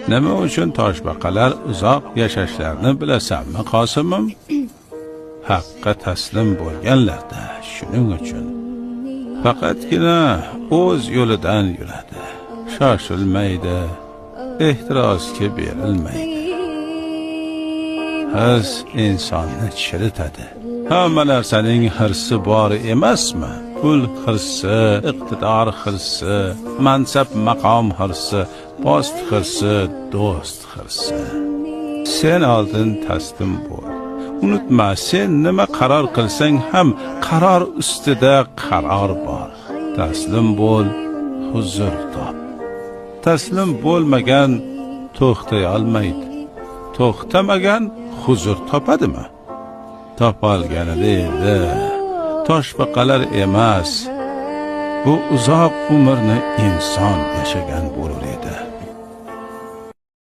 Nima uchun toshbaqalar uzoq yashashlarini bilasanmi, Qosimim? Haqqa taslim bo'lganlarda shuning uchun. Faqatgina o'z yo'lidan yuradi. Shoshilmaydi, ehtirosga berilmaydi. Hirs insonni chiritadi. Hamma narsaning hirsi bor emasmi? Pul hirsi, iqtidor hirsi, mansab maqom hirsi, post hirsi, do'st hirsi. Sen oldin taslim bo'l. Unutma, sen nima qaror qilsang ham qaror ustida qaror bor. Taslim bo'l, huzur top. Taslim bo'lmagan to'xtay olmaydi. To'xtamagan huzur topadimi? Topolganida endi toshbaqalar emas, bu uzoq umrni inson yashagan bo'lar edi.